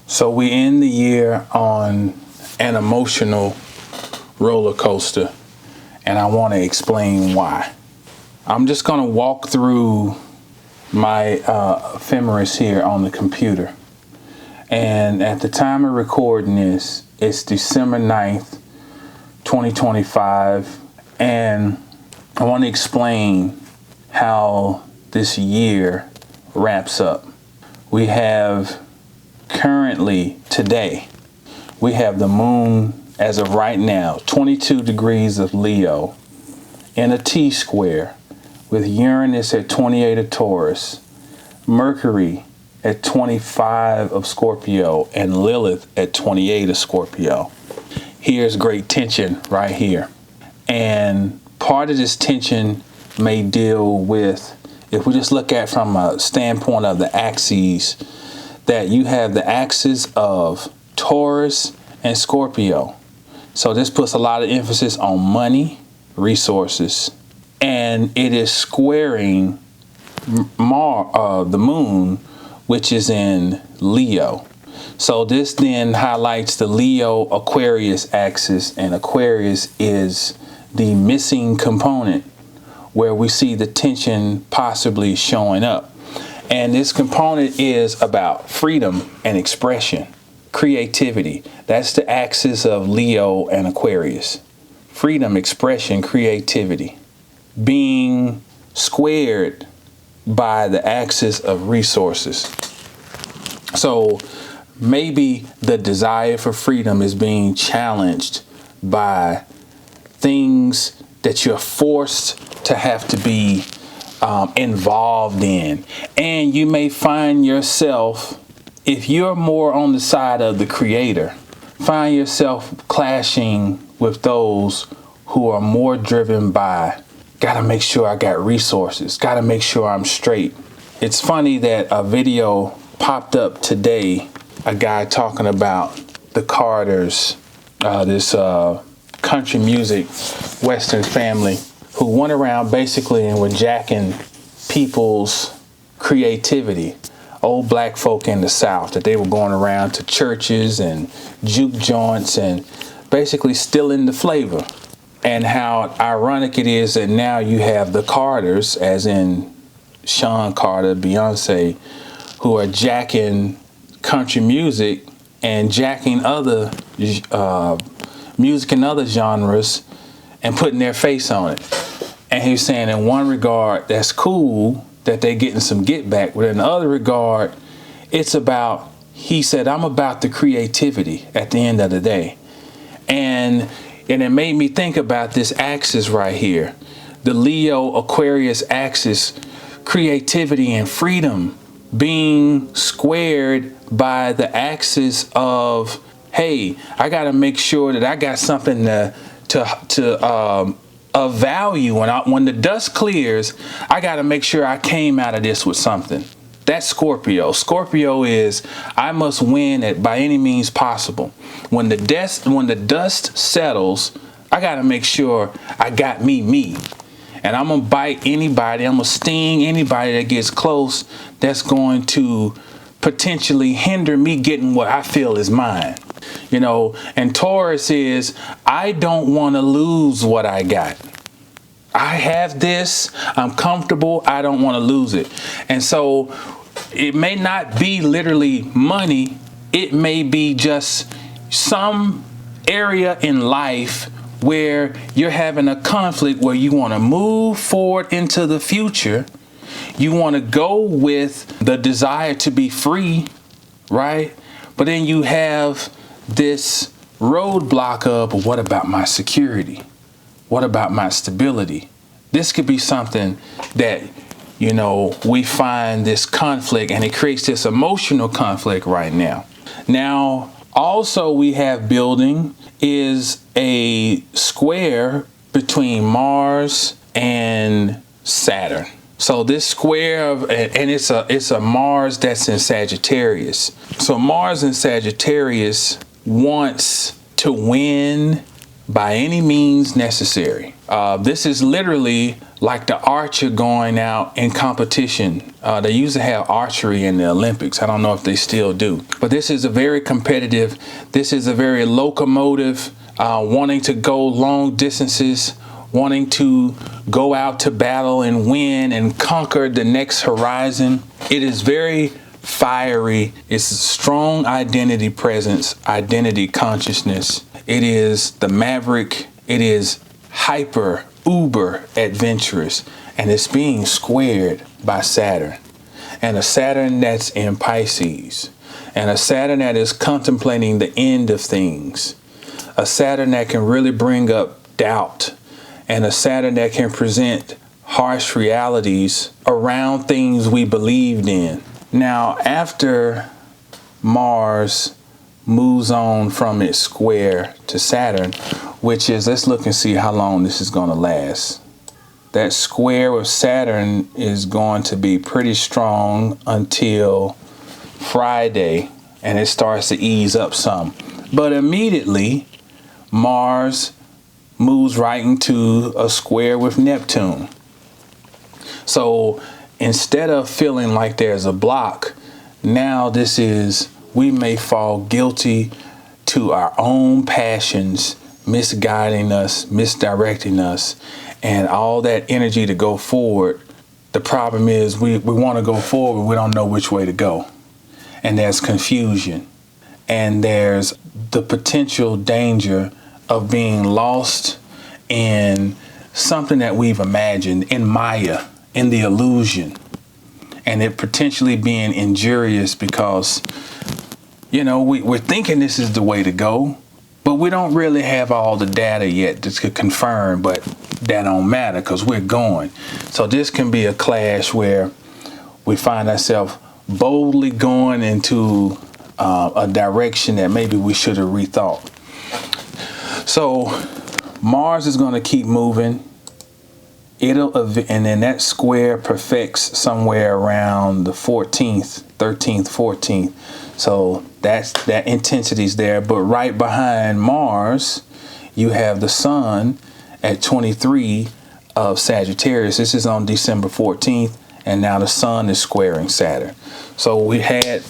So we end the year on an emotional roller coaster, and I want to explain why. I'm just going to walk through my ephemeris here on the computer. And at the time of recording this, it's December 9th, 2025. And I want to explain how this year wraps up. We have currently, today, we have the moon, as of right now, 22 degrees of Leo in a T-square, with Uranus at 28 of Taurus, Mercury at 25 of Scorpio, and Lilith at 28 of Scorpio. Here's great tension right here. And part of this tension may deal with, if we just look at from a standpoint of the axes, that you have the axis of Taurus and Scorpio. So this puts a lot of emphasis on money, resources, and it is squaring the moon, which is in Leo. So this then highlights the Leo Aquarius axis, and Aquarius is the missing component where we see the tension possibly showing up. And this component is about freedom and expression, creativity. That's the axis of Leo and Aquarius. Freedom, expression, creativity, being squared by the axis of resources. So maybe the desire for freedom is being challenged by things that you're forced to have to be involved in. And you may find yourself, if you're more on the side of the creator, find yourself clashing with those who are more driven by, gotta make sure I got resources, gotta make sure I'm straight. It's funny that a video popped up today, a guy talking about the Carters, this country music Western family, who went around basically and were jacking people's creativity. Old black folk in the South, that they were going around to churches and juke joints and basically stealing the flavor. And how ironic it is that now you have the Carters, as in Sean Carter, Beyonce, who are jacking country music and jacking other music in other genres and putting their face on it. And he's saying in one regard, that's cool that they're getting some get back. But in the other regard, it's about, he said, I'm about the creativity at the end of the day. And it made me think about this axis right here. The Leo Aquarius axis, creativity and freedom being squared by the axis of, hey, I got to make sure that I got something of value. When the dust clears, I got to make sure I came out of this with something. That's Scorpio. Scorpio is, I must win it by any means possible. When the dust settles, I got to make sure I got me. And I'm going to bite anybody. I'm going to sting anybody that gets close that's going to potentially hinder me getting what I feel is mine. You know, and Taurus is, I don't want to lose what I got. I have this, I'm comfortable, I don't want to lose it. And so it may not be literally money, it may be just some area in life where you're having a conflict where you want to move forward into the future. You want to go with the desire to be free, right? But then you have this roadblock of, what about my security? What about my stability? This could be something that, you know, we find this conflict, and it creates this emotional conflict right now. Now, also we have building is a square between Mars and Saturn. So this square of, and it's a Mars that's in Sagittarius. So Mars in Sagittarius wants to win by any means necessary. This is literally like the archer going out in competition. They used to have archery in the Olympics. I don't know if they still do. But this is a very competitive, this is a very locomotive, wanting to go long distances, wanting to go out to battle and win and conquer the next horizon. It is very fiery. It's a strong identity presence, identity consciousness. It is the maverick. It is hyper, uber adventurous, and it's being squared by Saturn, and a Saturn that's in Pisces, and a Saturn that is contemplating the end of things, a Saturn that can really bring up doubt, and a Saturn that can present harsh realities around things we believed in. Now, after Mars moves on from its square to Saturn, which is, let's look and see how long this is going to last. That square with Saturn is going to be pretty strong until Friday, and it starts to ease up some. But immediately, Mars moves right into a square with Neptune. So instead of feeling like there's a block, now this is, we may fall guilty to our own passions misguiding us, misdirecting us, and all that energy to go forward. The problem is we want to go forward, we don't know which way to go. And there's confusion. And there's the potential danger of being lost in something that we've imagined, in Maya, in the illusion. And it potentially being injurious because, you know, we're thinking this is the way to go, but we don't really have all the data yet to confirm, but that don't matter because we're going. So this can be a clash where we find ourselves boldly going into a direction that maybe we should have rethought. So Mars is going to keep moving. And then that square perfects somewhere around the 14th, 13th, 14th. So that intensity's there. But right behind Mars, you have the sun at 23 of Sagittarius. This is on December 14th. And now the sun is squaring Saturn. So we had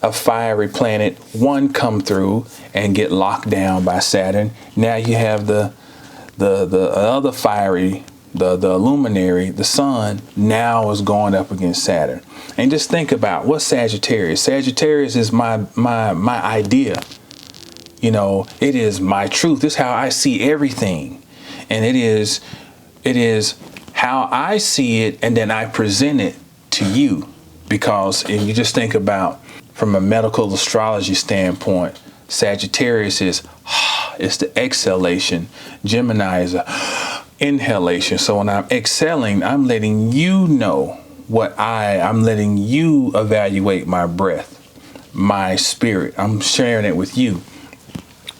a fiery planet, one come through and get locked down by Saturn. Now you have the other fiery, the luminary, the sun, now is going up against Saturn. And just think about what's Sagittarius. Sagittarius is my idea. You know, it is my truth. This is how I see everything. And it is how I see it, and then I present it to you. Because if you just think about from a medical astrology standpoint, Sagittarius is it's the exhalation. Gemini is a inhalation. So when I'm exhaling, I'm letting you know what I'm letting you evaluate my breath, my spirit. I'm sharing it with you.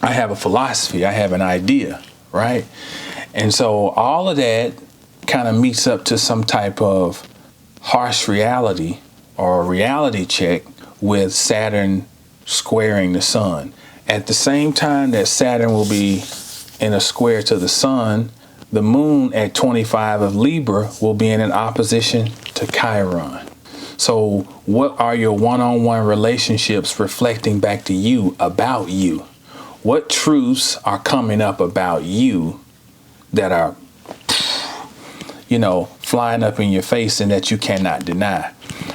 I have a philosophy. I have an idea, right? And so all of that kind of meets up to some type of harsh reality or reality check with Saturn squaring the sun. At the same time that Saturn will be in a square to the sun, the moon at 25 of Libra will be in an opposition to Chiron. So what are your one-on-one relationships reflecting back to you about you? What truths are coming up about you that are, you know, flying up in your face and that you cannot deny?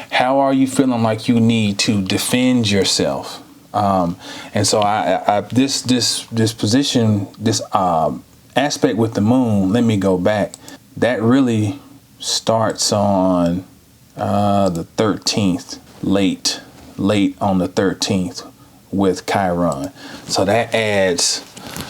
How are you feeling like you need to defend yourself? And so this position, this aspect with the moon, let me go back. That really starts on the 13th, late on the 13th with Chiron. So that adds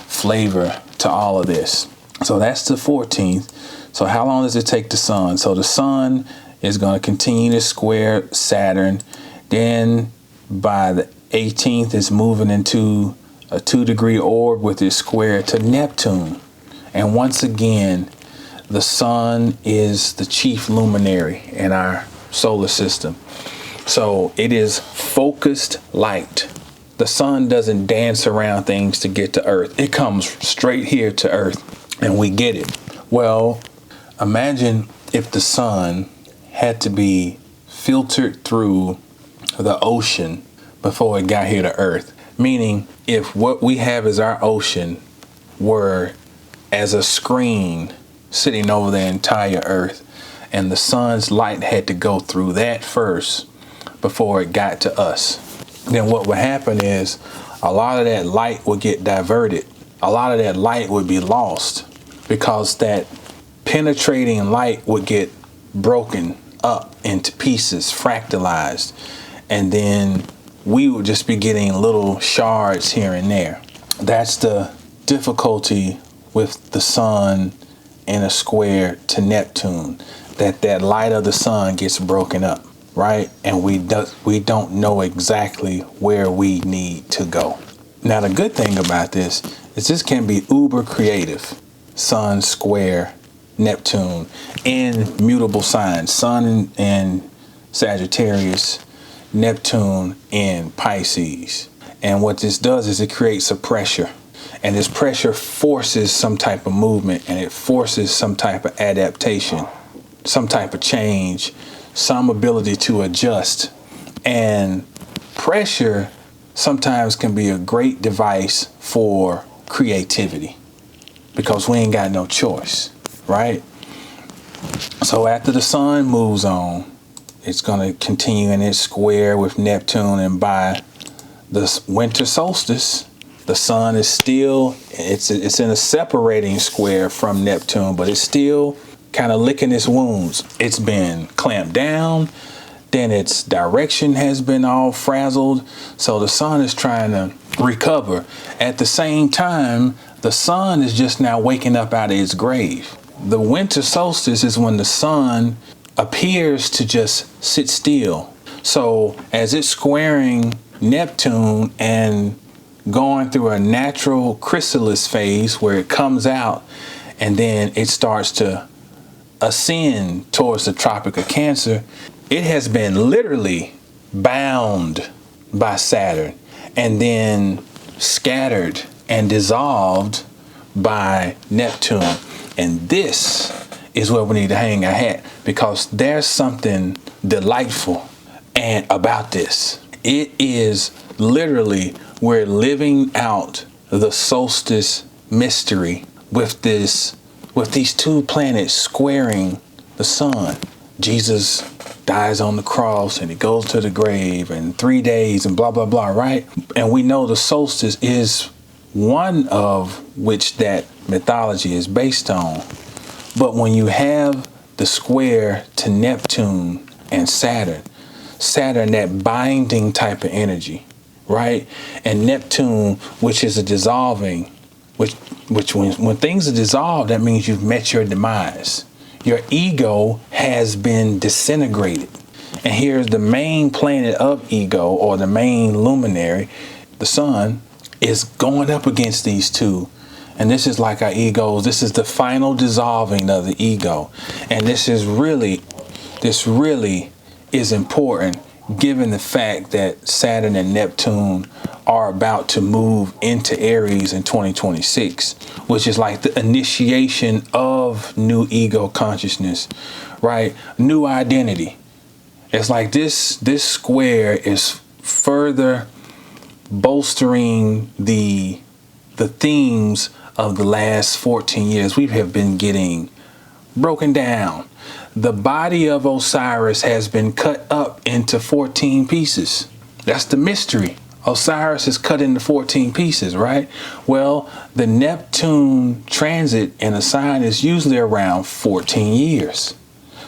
flavor to all of this. So that's the 14th. So how long does it take the sun? So the sun is going to continue to square Saturn. Then by the 18th, it's moving into a 2-degree orb with its square to Neptune. And once again, the sun is the chief luminary in our solar system. So it is focused light. The sun doesn't dance around things to get to Earth. It comes straight here to Earth, and we get it. Well, imagine if the sun had to be filtered through the ocean before it got here to Earth. Meaning, if what we have as our ocean were as a screen sitting over the entire Earth, and the sun's light had to go through that first before it got to us, then what would happen is a lot of that light would get diverted. A lot of that light would be lost because that penetrating light would get broken up into pieces, fractalized, and then we would just be getting little shards here and there. That's the difficulty with the sun in a square to Neptune, that light of the sun gets broken up, right? And we don't know exactly where we need to go. Now, the good thing about this is this can be uber creative. Sun square Neptune in mutable signs. Sun in Sagittarius, Neptune in Pisces. And what this does is it creates a pressure. And this pressure forces some type of movement, and it forces some type of adaptation, some type of change, some ability to adjust. And pressure sometimes can be a great device for creativity because we ain't got no choice, right? So after the sun moves on, it's going to continue in its square with Neptune, and by the winter solstice, the sun is still, it's in a separating square from Neptune, but it's still kind of licking its wounds. It's been clamped down, then its direction has been all frazzled. So the sun is trying to recover. At the same time, the sun is just now waking up out of its grave. The winter solstice is when the sun appears to just sit still. So as it's squaring Neptune and going through a natural chrysalis phase where it comes out and then it starts to ascend towards the Tropic of Cancer, it has been literally bound by Saturn and then scattered and dissolved by Neptune. And this is where we need to hang our hat, because there's something delightful and about this. It is literally, we're living out the solstice mystery with these two planets squaring the sun. Jesus dies on the cross and he goes to the grave in 3 days and blah, blah, blah, right? And we know the solstice is one of which that mythology is based on. But when you have the square to Neptune and Saturn, that binding type of energy, right? And Neptune, which is a dissolving, which when things are dissolved, that means you've met your demise. Your ego has been disintegrated. And here's the main planet of ego, or the main luminary, the sun, is going up against these two. And this is like our egos. This is the final dissolving of the ego. And this really is important, given the fact that Saturn and Neptune are about to move into Aries in 2026, which is like the initiation of new ego consciousness, right? New identity. It's like this square is further bolstering the themes of the last 14 years. We have been getting broken down. The body of Osiris has been cut up into 14 pieces. That's the mystery. Osiris is cut into 14 pieces, right? Well, the Neptune transit in a sign is usually around 14 years.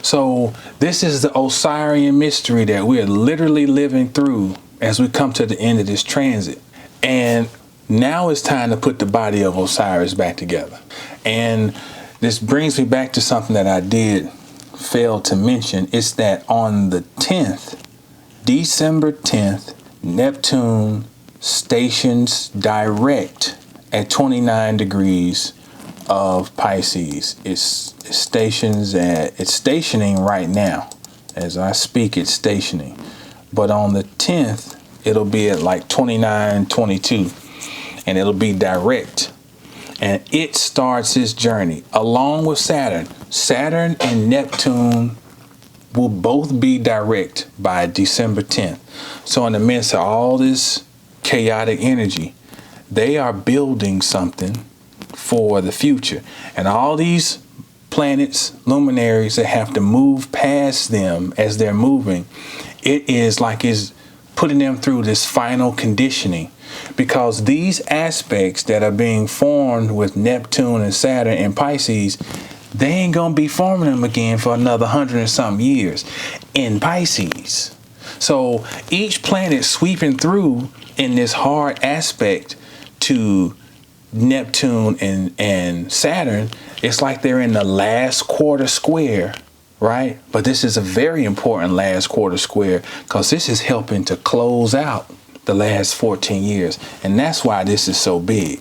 So this is the Osirian mystery that we are literally living through as we come to the end of this transit. And now it's time to put the body of Osiris back together. And this brings me back to something that I did fail to mention. It's that on the 10th, December 10th, Neptune stations direct at 29 degrees of Pisces. It's stationing right now. As I speak, it's stationing. But on the 10th, it'll be at like 29, 22, and it'll be direct. And it starts its journey along with Saturn. Saturn and Neptune will both be direct by December 10th. So in the midst of all this chaotic energy, they are building something for the future. And all these planets, luminaries that have to move past them as they're moving, it is like it's putting them through this final conditioning, because these aspects that are being formed with Neptune and Saturn and Pisces, they ain't gonna be forming them again for another 100 and something years in Pisces. So each planet sweeping through in this hard aspect to Neptune and Saturn, it's like they're in the last quarter square, right? But this is a very important last quarter square, because this is helping to close out the last 14 years. And that's why this is so big.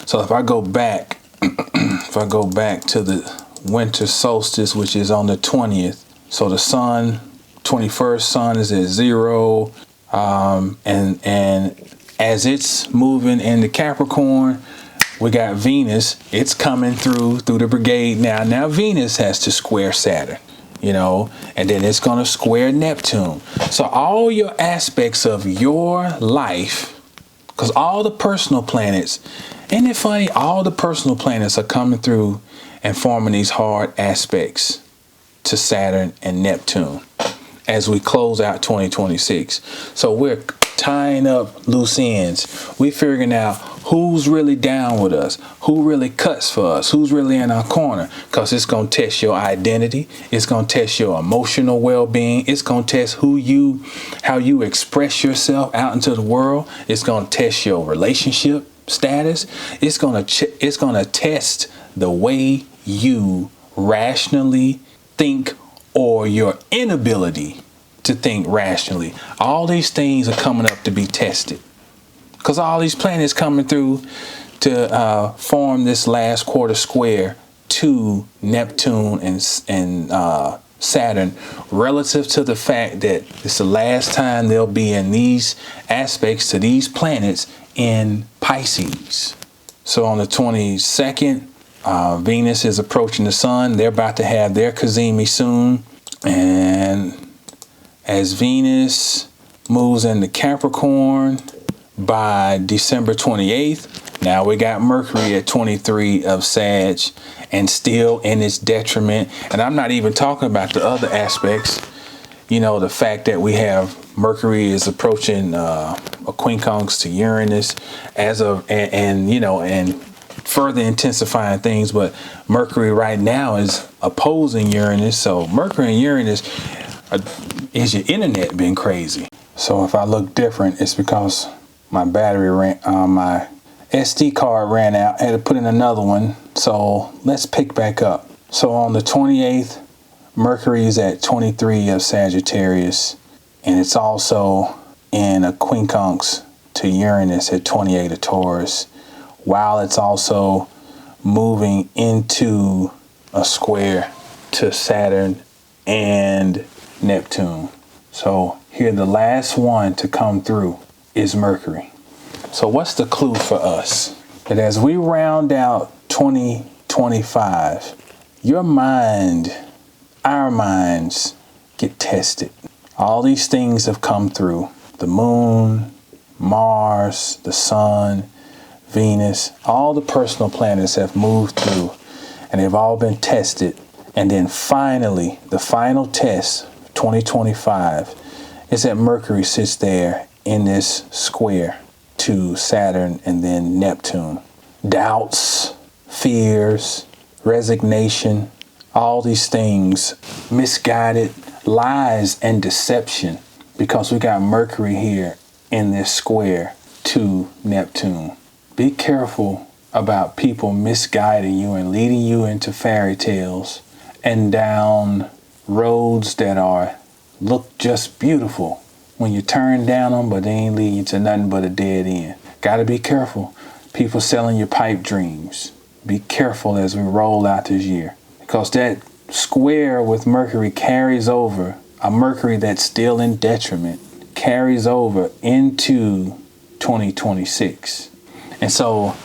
So if I go back, to the winter solstice, which is on the 20th, so the sun, 21st sun is at 0, and as it's moving into Capricorn, we got Venus. It's coming through the brigade now. Now Venus has to square Saturn, and then it's going to square Neptune. So all your aspects of your life, because all the personal planets, isn't it funny? All the personal planets are coming through and forming these hard aspects to Saturn and Neptune as we close out 2026. So we're tying up loose ends. We're figuring out who's really down with us, who really cuts for us, who's really in our corner, because it's going to test your identity. It's going to test your emotional well-being. It's going to test how you express yourself out into the world. It's going to test your relationship status. It's going to test the way you rationally think, or your inability to think rationally. All these things are coming up to be tested, because all these planets coming through to form this last quarter square to Neptune and Saturn, relative to the fact that it's the last time they'll be in these aspects to these planets in Pisces. So on the 22nd, Venus is approaching the sun. They're about to have their Cazimi soon. And as Venus moves into Capricorn by December 28th, now we got Mercury at 23 of Sag and still in its detriment. And I'm not even talking about the other aspects. The fact that we have Mercury is approaching a quincunx to Uranus and further intensifying things. But Mercury right now is opposing Uranus. So Mercury and Uranus is your internet been crazy. So if I look different, it's because my my SD card ran out. I had to put in another one. So let's pick back up. So on the 28th, Mercury is at 23 of Sagittarius, and it's also in a quincunx to Uranus at 28 of Taurus, while it's also moving into a square to Saturn and Neptune. So here, the last one to come through is Mercury. So what's the clue for us? That as we round out 2025, our minds get tested. All these things have come through. The moon, Mars, the sun, Venus, all the personal planets have moved through, and they've all been tested. And then finally, the final test, 2025, is that Mercury sits there in this square to Saturn and then Neptune. Doubts, fears, resignation, all these things, misguided lies and deception, because we got Mercury here in this square to Neptune. Be careful about people misguiding you and leading you into fairy tales and down roads that look just beautiful when you turn down them, but they ain't leading you to nothing but a dead end. Gotta be careful. People selling your pipe dreams. Be careful as we roll out this year, because that square with Mercury carries over, a Mercury that's still in detriment, carries over into 2026. And so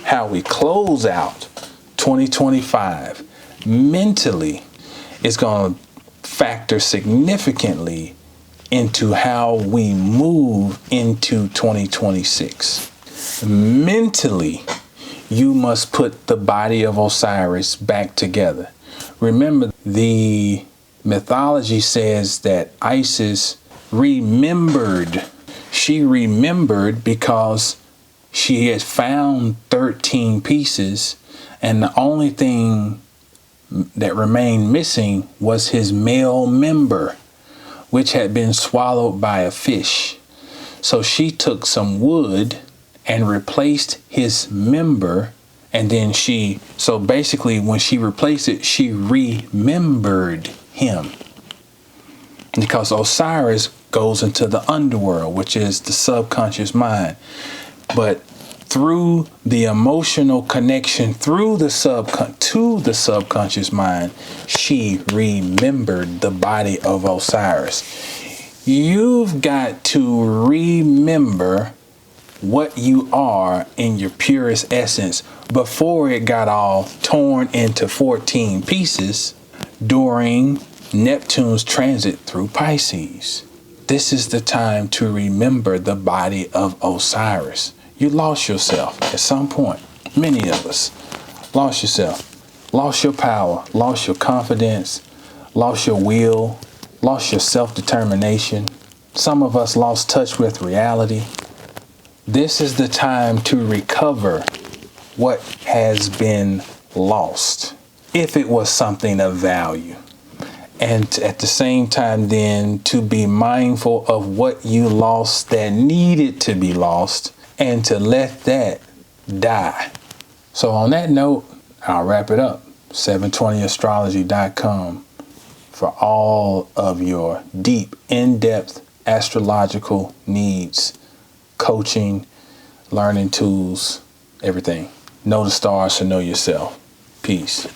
how we close out 2025 mentally is going to factor significantly into how we move into 2026. Mentally, you must put the body of Osiris back together. Remember, the mythology says that Isis remembered. She remembered because she had found 13 pieces, and the only thing that remained missing was his male member, which had been swallowed by a fish. So she took some wood and replaced his member, and then so basically when she replaced it, she remembered him. Because Osiris goes into the underworld, which is the subconscious mind. But through the emotional connection to the subconscious mind, she remembered the body of Osiris. You've got to remember what you are in your purest essence before it got all torn into 14 pieces during Neptune's transit through Pisces. This is the time to remember the body of Osiris. You lost yourself at some point. Many of us lost yourself, lost your power, lost your confidence, lost your will, lost your self-determination. Some of us lost touch with reality. This is the time to recover what has been lost, if it was something of value. And at the same time, then, to be mindful of what you lost that needed to be lost, and to let that die. So on that note, I'll wrap it up. 720astrology.com for all of your deep, in-depth astrological needs, coaching, learning tools, everything. Know the stars to know yourself. Peace.